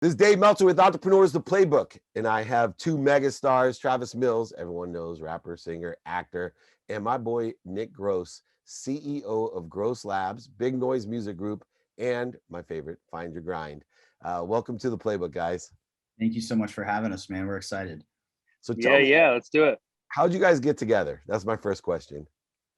This is Dave Meltzer with Entrepreneurs, the Playbook, and I have two mega stars, Travis Mills, everyone knows, rapper, singer, actor, and my boy, Nick Gross, CEO of Gross Labs, Big Noise Music Group, and my favorite, Find Your Grind. Welcome to the Playbook, guys. Thank you so much for having us, man. We're excited. So tell me, let's do it. how'd you guys get together? That's my first question.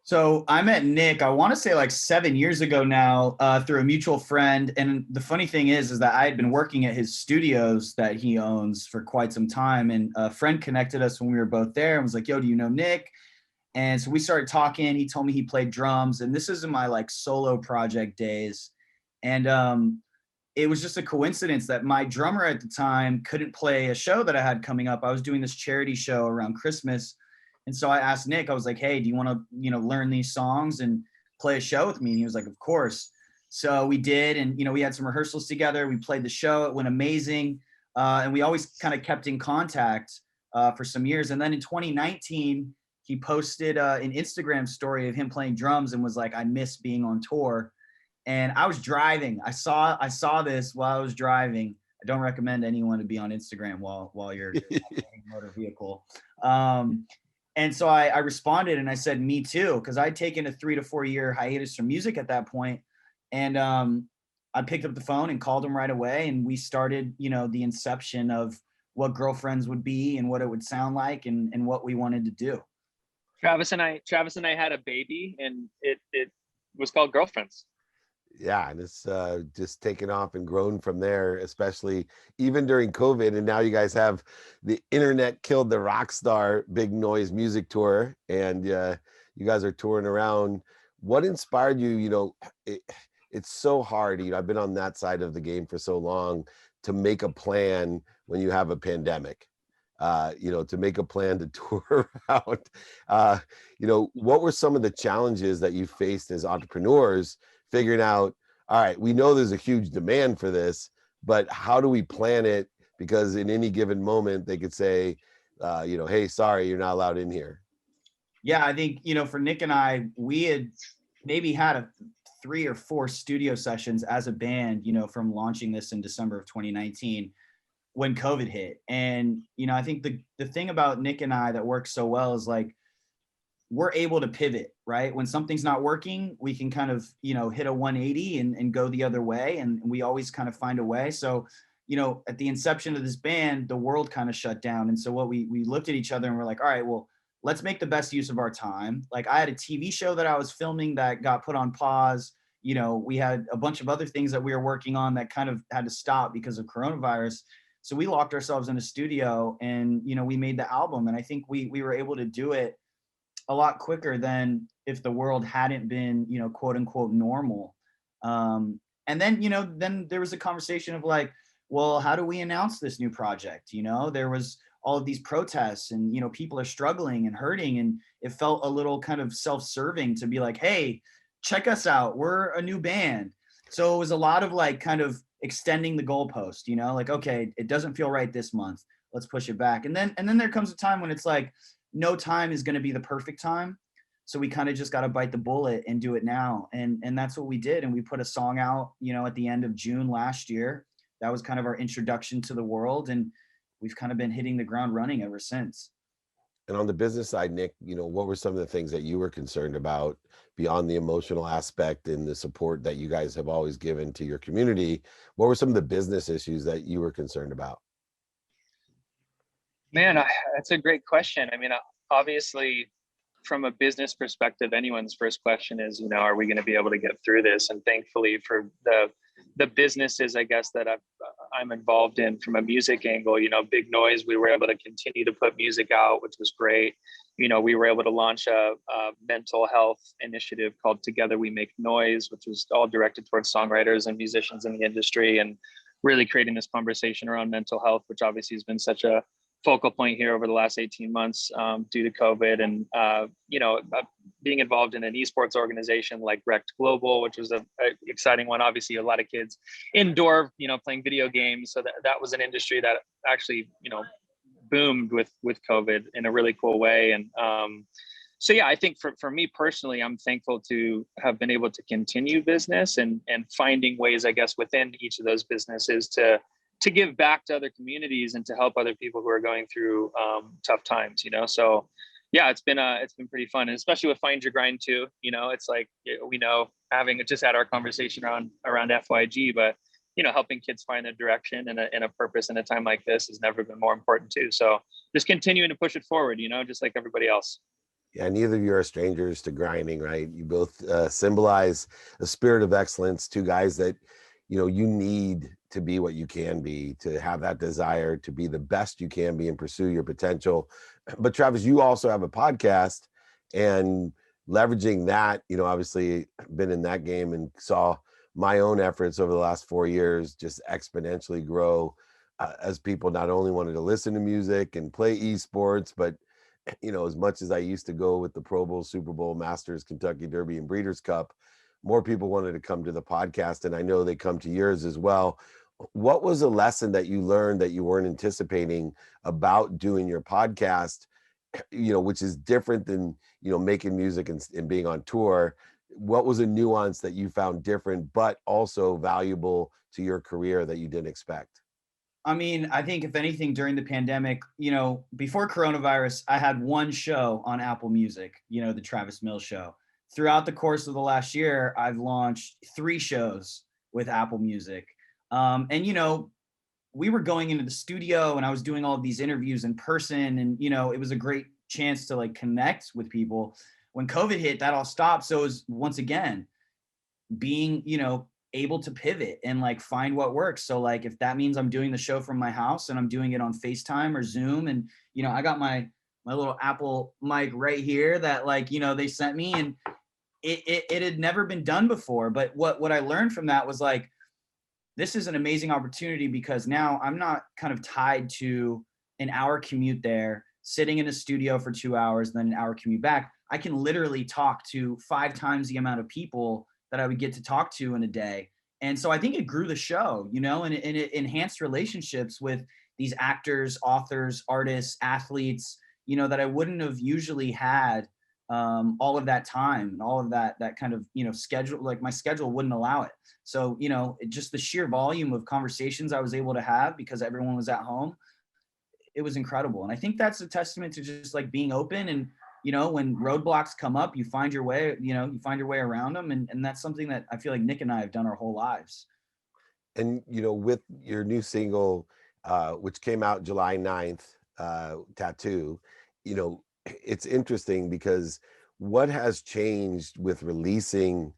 So I met Nick, I want to say like 7 years ago now, through a mutual friend. And the funny thing is that I had been working at his studios that he owns for quite some time. And a friend connected us when we were both there and was like, yo, do you know Nick? And so we started talking. He told me he played drums. And this is in my like solo project days. And it was just a coincidence that my drummer at the time couldn't play a show that I had coming up. I was doing this charity show around Christmas. And so I asked Nick, I was like, hey, do you want to, learn these songs and play a show with me? And he was like, of course. So we did. And, we had some rehearsals together. We played the show. It went amazing. And we always kind of kept in contact for some years. And then in 2019, he posted an Instagram story of him playing drums and was like, I miss being on tour. And I was driving. I saw this while I was driving. I don't recommend anyone to be on Instagram while you're in a motor vehicle. And so I responded and I said, me too, because I'd taken a 3 to 4 year hiatus from music at that point. And I picked up the phone and called him right away. And we started, the inception of what Girlfriends would be and what it would sound like and what we wanted to do. Travis and I had a baby and it was called Girlfriends. Yeah, and it's just taken off and grown from there, especially even during COVID. And now you guys have the internet killed the rock star Big Noise music tour, and you guys are touring around. What inspired you? It's so hard. I've been on that side of the game for so long to make a plan when you have a pandemic. To make a plan to tour around. What were some of the challenges that you faced as entrepreneurs? Figuring out, all right, we know there's a huge demand for this, but how do we plan it? Because in any given moment, they could say, hey, sorry, you're not allowed in here. Yeah, I think, for Nick and I, we had maybe had 3 or 4 studio sessions as a band, from launching this in December of 2019 when COVID hit. And, I think the thing about Nick and I that works so well is like, we're able to pivot, right? When something's not working, we can kind of, hit a 180 and go the other way. And we always kind of find a way. So, at the inception of this band, the world kind of shut down. And so what we looked at each other and we're like, all right, well, let's make the best use of our time. Like I had a TV show that I was filming that got put on pause. We had a bunch of other things that we were working on that kind of had to stop because of coronavirus. So we locked ourselves in a studio and, we made the album. And I think we were able to do it a lot quicker than if the world hadn't been, quote unquote normal. And then, then there was a conversation of like, well, how do we announce this new project? There was all of these protests and, people are struggling and hurting. And it felt a little kind of self-serving to be like, hey, check us out. We're a new band. So it was a lot of like kind of extending the goalpost, like, okay, it doesn't feel right this month. Let's push it back. And then there comes a time when it's like, no time is going to be the perfect time. So we kind of just got to bite the bullet and do it now. And that's what we did. And we put a song out, at the end of June last year. That was kind of our introduction to the world. And we've kind of been hitting the ground running ever since. And on the business side, Nick, what were some of the things that you were concerned about beyond the emotional aspect and the support that you guys have always given to your community? What were some of the business issues that you were concerned about? Man, that's a great question. I mean, obviously, from a business perspective, anyone's first question is, are we going to be able to get through this? And thankfully, for the businesses, I guess, that I'm involved in from a music angle, Big Noise, we were able to continue to put music out, which was great. We were able to launch a mental health initiative called Together We Make Noise, which was all directed towards songwriters and musicians in the industry, and really creating this conversation around mental health, which obviously has been such a focal point here over the last 18 months due to COVID, and being involved in an esports organization like Rect Global, which was a exciting one. Obviously, a lot of kids indoor, playing video games. So that was an industry that actually, boomed with COVID in a really cool way. And so yeah, I think for me personally, I'm thankful to have been able to continue business and finding ways, I guess, within each of those businesses to to give back to other communities and to help other people who are going through tough times, so yeah, it's been pretty fun, and especially with Find Your Grind too. It's like, we know, having just had our conversation around FYG, but helping kids find a direction and a purpose in a time like this has never been more important too. So just continuing to push it forward, just like everybody else. Yeah, neither of you are strangers to grinding, right? You both symbolize a spirit of excellence, two guys that, you need to be what you can be, to have that desire to be the best you can be and pursue your potential. But Travis, you also have a podcast, and leveraging that, obviously been in that game and saw my own efforts over the last 4 years just exponentially grow as people not only wanted to listen to music and play esports, but as much as I used to go with the Pro Bowl, Super Bowl, Masters, Kentucky Derby, and Breeders' Cup, more people wanted to come to the podcast, and I know they come to yours as well. What was a lesson that you learned that you weren't anticipating about doing your podcast, which is different than, making music and being on tour? What was a nuance that you found different, but also valuable to your career that you didn't expect? I mean, I think if anything during the pandemic, before coronavirus, I had one show on Apple Music, the Travis Mills Show. Throughout the course of the last year, I've launched 3 shows with Apple Music. And we were going into the studio and I was doing all of these interviews in person, and, it was a great chance to like connect with people. When COVID hit, that all stopped. So it was, once again, being, able to pivot and like find what works. So like, if that means I'm doing the show from my house and I'm doing it on FaceTime or Zoom, and, I got my little Apple mic right here that like, they sent me, and it had never been done before. But what I learned from that was like, this is an amazing opportunity, because now I'm not kind of tied to an hour commute there, sitting in a studio for 2 hours, then an hour commute back. I can literally talk to 5 times the amount of people that I would get to talk to in a day. And so I think it grew the show, and it enhanced relationships with these actors, authors, artists, athletes, that I wouldn't have usually had all of that time and all of that kind of, schedule, like my schedule wouldn't allow it. So, just the sheer volume of conversations I was able to have because everyone was at home, it was incredible. And I think that's a testament to just like being open, and, when roadblocks come up, you find your way, you find your way around them. And that's something that I feel like Nick and I have done our whole lives. And, with your new single, which came out July 9th, Tattoo, it's interesting because what has changed with releasing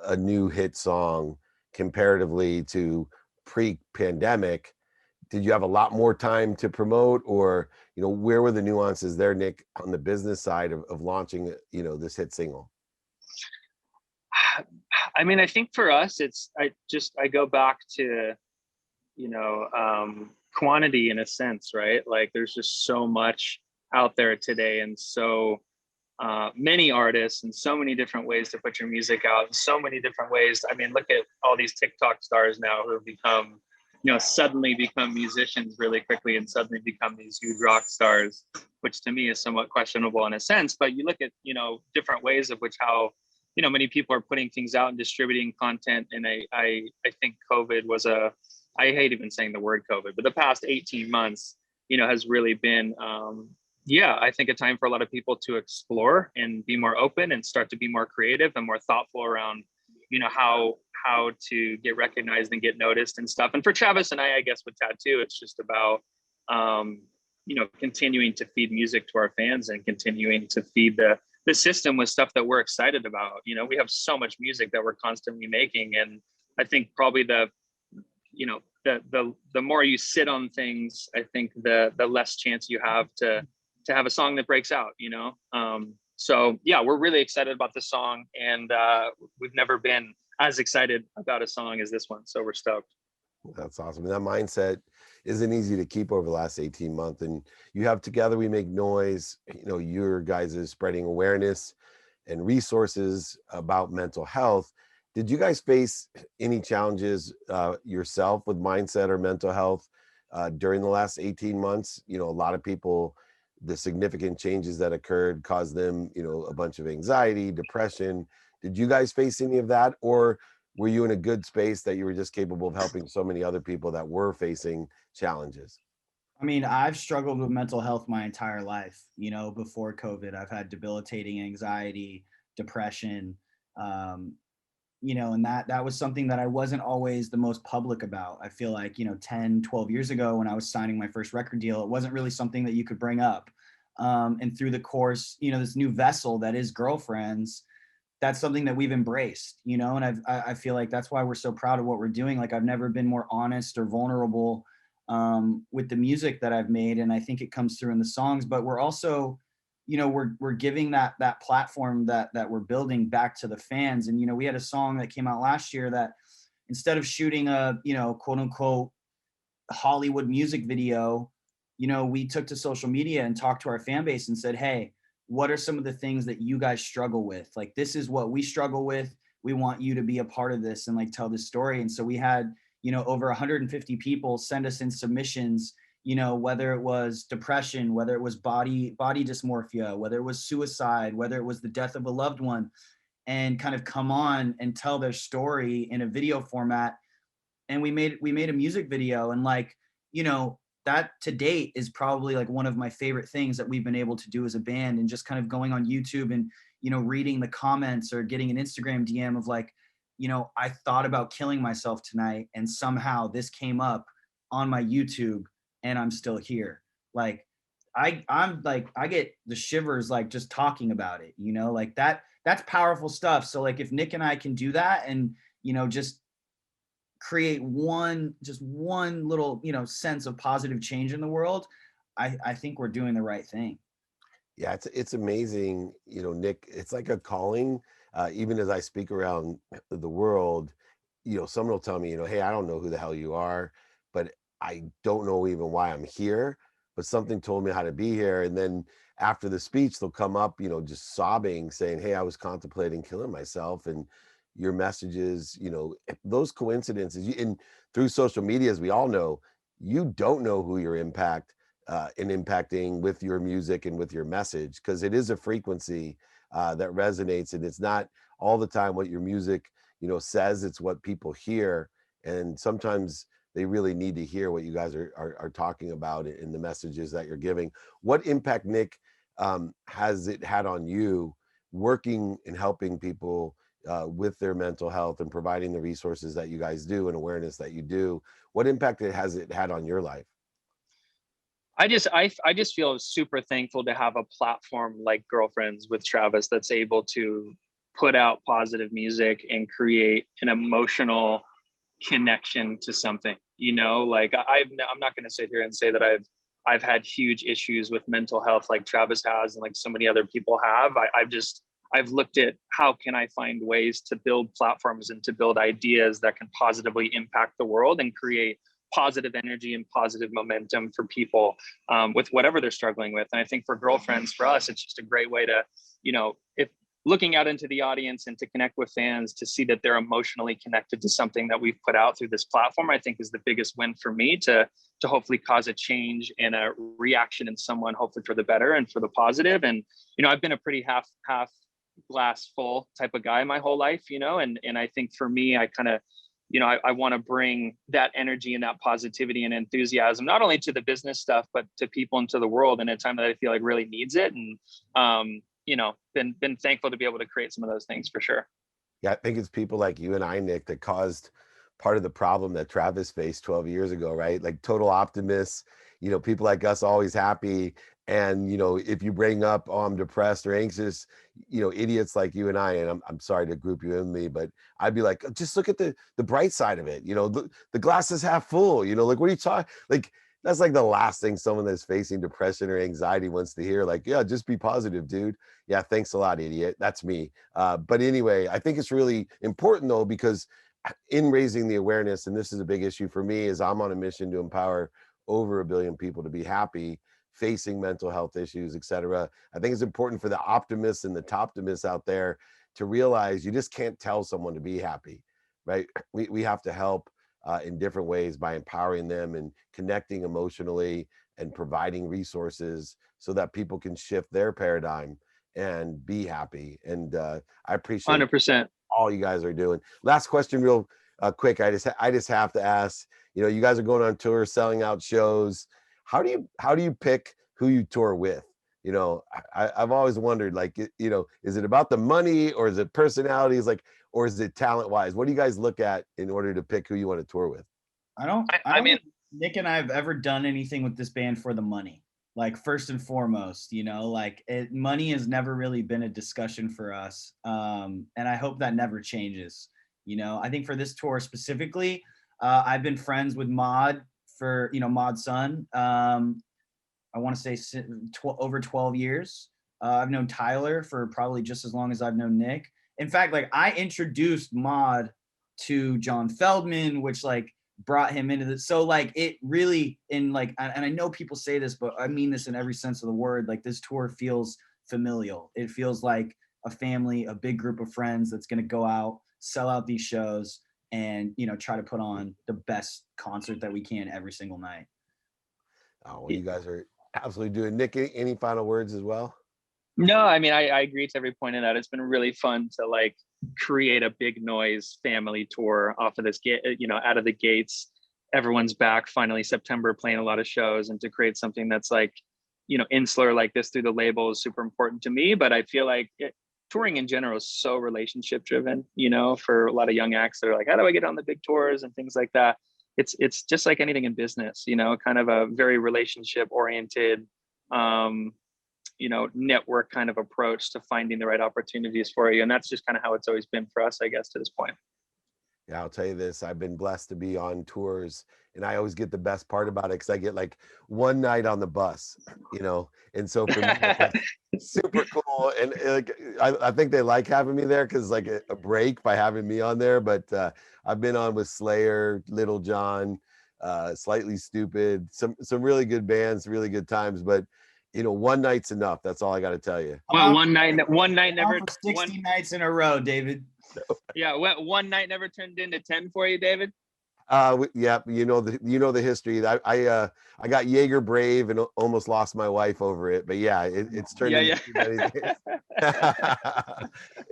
a new hit song comparatively to pre-pandemic? Did you have a lot more time to promote, or, where were the nuances there, Nick, on the business side of launching, this hit single? I mean, I think for us, I go back to, quantity in a sense, right? Like there's just so much out there today, and so many artists, and so many different ways to put your music out, and so many different ways. I mean, look at all these TikTok stars now who have become, suddenly become musicians really quickly, and suddenly become these huge rock stars, which to me is somewhat questionable in a sense. But you look at, different ways of which how, many people are putting things out and distributing content. And I think COVID was I hate even saying the word COVID, but the past 18 months, has really been, I think a time for a lot of people to explore and be more open and start to be more creative and more thoughtful around, how to get recognized and get noticed and stuff. And for Travis and I guess with Tattoo, it's just about, continuing to feed music to our fans and continuing to feed the system with stuff that we're excited about. We have so much music that we're constantly making. And I think probably the more you sit on things, I think the less chance you have to have a song that breaks out, So yeah, we're really excited about this song, and we've never been as excited about a song as this one. So we're stoked. That's awesome. And that mindset isn't easy to keep over the last 18 months. And you have Together We Make Noise, your guys is spreading awareness and resources about mental health. Did you guys face any challenges yourself with mindset or mental health during the last 18 months? A lot of people, the significant changes that occurred caused them, a bunch of anxiety, depression. Did you guys face any of that? Or were you in a good space that you were just capable of helping so many other people that were facing challenges? I mean, I've struggled with mental health my entire life. Before COVID, I've had debilitating anxiety, depression, um, and that was something that I wasn't always the most public about. I feel like, 10, 12 years ago when I was signing my first record deal, it wasn't really something that you could bring up. And through the course, this new vessel that is Girlfriends, that's something that we've embraced, and I feel like that's why we're so proud of what we're doing. Like, I've never been more honest or vulnerable with the music that I've made. And I think it comes through in the songs, but we're also, we're giving that platform that we're building back to the fans. And, we had a song that came out last year that instead of shooting a, quote unquote Hollywood music video, we took to social media and talked to our fan base and said, hey, what are some of the things that you guys struggle with? Like, this is what we struggle with. We want you to be a part of this and like tell this story. And so we had, over 150 people send us in submissions, whether it was depression, whether it was body dysmorphia, whether it was suicide, whether it was the death of a loved one, and kind of come on and tell their story in a video format. And we made a music video, and like, that to date is probably like one of my favorite things that we've been able to do as a band. And just kind of going on YouTube and, reading the comments or getting an Instagram DM of like, I thought about killing myself tonight and somehow this came up on my YouTube and I'm still here. Like, I'm like, I get the shivers, like just talking about it, like that's powerful stuff. So like, if Nick and I can do that and, just create one little, sense of positive change in the world, I think we're doing the right thing. Yeah, it's amazing, Nick. It's like a calling. Even as I speak around the world, someone will tell me, hey, I don't know who the hell you are, but I don't know even why I'm here, but something told me how to be here. And then after the speech, they'll come up, just sobbing, saying, hey, I was contemplating killing myself. And your messages, those coincidences, and through social media, as we all know, you don't know who your impact in impacting with your music and with your message, because it is a frequency that resonates, and it's not all the time what your music says, it's what people hear. And sometimes they really need to hear what you guys are talking about in the messages that you're giving. What impact, Nick, has it had on you working and helping people with their mental health and providing the resources that you guys do and awareness that you do? What impact has it had on your life? I just feel super thankful to have a platform like Girlfriends with Travis that's able to put out positive music and create an emotional connection to something. Like I'm not going to sit here and say that I've had huge issues with mental health like Travis has and like so many other people have. I've looked at how can I find ways to build platforms and to build ideas that can positively impact the world and create positive energy and positive momentum for people with whatever they're struggling with. And I think for Girlfriends, for us, it's just a great way to, if looking out into the audience and to connect with fans, to see that they're emotionally connected to something that we've put out through this platform, I think is the biggest win for me to hopefully cause a change and a reaction in someone, hopefully for the better and for the positive. And, I've been a pretty half glass full type of guy my whole life, and I think for me, I kind of, I want to bring that energy and that positivity and enthusiasm, not only to the business stuff, but to people and to the world in a time that I feel like really needs it. And, been thankful to be able to create some of those things for sure. Yeah, I think it's people like you and I, Nick, that caused part of the problem that Travis faced 12 years ago, right? Like total optimists, people like us always happy. And, if you bring up, oh, I'm depressed or anxious, idiots like you and I, and I'm sorry to group you in me, but I'd be like, just look at the bright side of it. The glass is half full, like, what are you talking? Like, that's like the last thing someone that's facing depression or anxiety wants to hear. Like, yeah, just be positive, dude. Yeah, thanks a lot, idiot. That's me. But anyway, I think it's really important though, because in raising the awareness, and this is a big issue for me, is I'm on a mission to empower over 1 billion people to be happy, facing mental health issues, et cetera. I think it's important for the optimists and the toptimists out there to realize you just can't tell someone to be happy, right? We have to help in different ways by empowering them and connecting emotionally and providing resources so that people can shift their paradigm and be happy. And I appreciate 100%. all you guys are doing. Last question, real quick. I just have to ask. You know, you guys are going on tour, selling out shows. How do you pick who you tour with? You know, I've always wondered, like, you know, is it about the money, or is it personalities, like, or is it talent wise? What do you guys look at in order to pick who you want to tour with? I don't I mean, think Nick and I have ever done anything with this band for the money. Like, first and foremost, you know, like money has never really been a discussion for us. And I hope that never changes. You know, I think for this tour specifically, I've been friends with Mod for, you know, Mod's son. I want to say over 12 years. I've known Tyler for probably just as long as I've known Nick. In fact, like, I introduced Mod to John Feldman, which like brought him into this. So like it really, and I know people say this, but I mean this in every sense of the word. Like, this tour feels familial. It feels like a family, a big group of friends that's going to go out, sell out these shows, and, you know, try to put on the best concert that we can every single night. Oh, well, you guys are absolutely doing. Nick, any final words as well? No, I mean, I agree to every point in that. It's been really fun to like create a big noise family tour off of this gate, you know, out of the gates. Everyone's back finally September, playing a lot of shows, and to create something that's like, you know, insular like this through the label is super important to me. But I feel like touring in general is so relationship driven, you know, for a lot of young acts that are like, how do I get on the big tours and things like that? It's just like anything in business, you know, kind of a very relationship oriented, you know, network kind of approach to finding the right opportunities for you. And that's just kind of how it's always been for us, I guess, to this point. Yeah, I'll tell you this. I've been blessed to be on tours, and I always get the best part about it because I get like one night on the bus, you know, and so for me, it's like super cool. And like, I think they like having me there because like a break by having me on there. But I've been on with Slayer, Little John, Slightly Stupid, some really good bands, really good times. But you know, one night's enough. That's all I got to tell you. Well, one night never. For 60 nights in a row, David. Yeah, one night never turned into 10 for you, David. Yeah, you know the history. I got Jaeger Brave and almost lost my wife over it, but yeah, it's turned into too many things.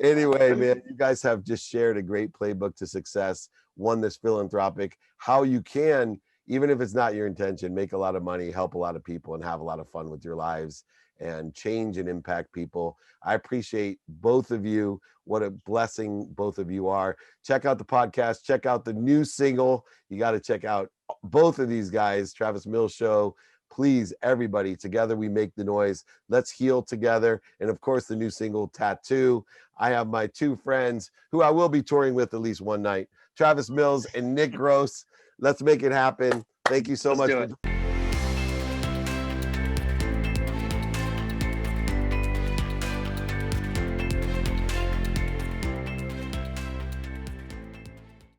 Anyway, man, you guys have just shared a great playbook to success, one that's philanthropic, how you can, even if it's not your intention, make a lot of money, help a lot of people, and have a lot of fun with your lives and change and impact people. I appreciate both of you. What a blessing both of you are. Check out the podcast. Check out the new single. You got to check out both of these guys, Travis Mills Show. Please, everybody, together we make the noise. Let's heal together. And of course, the new single, Tattoo. I have my two friends who I will be touring with at least one night, Travis Mills and Nick Gross. Let's make it happen. Thank you so much.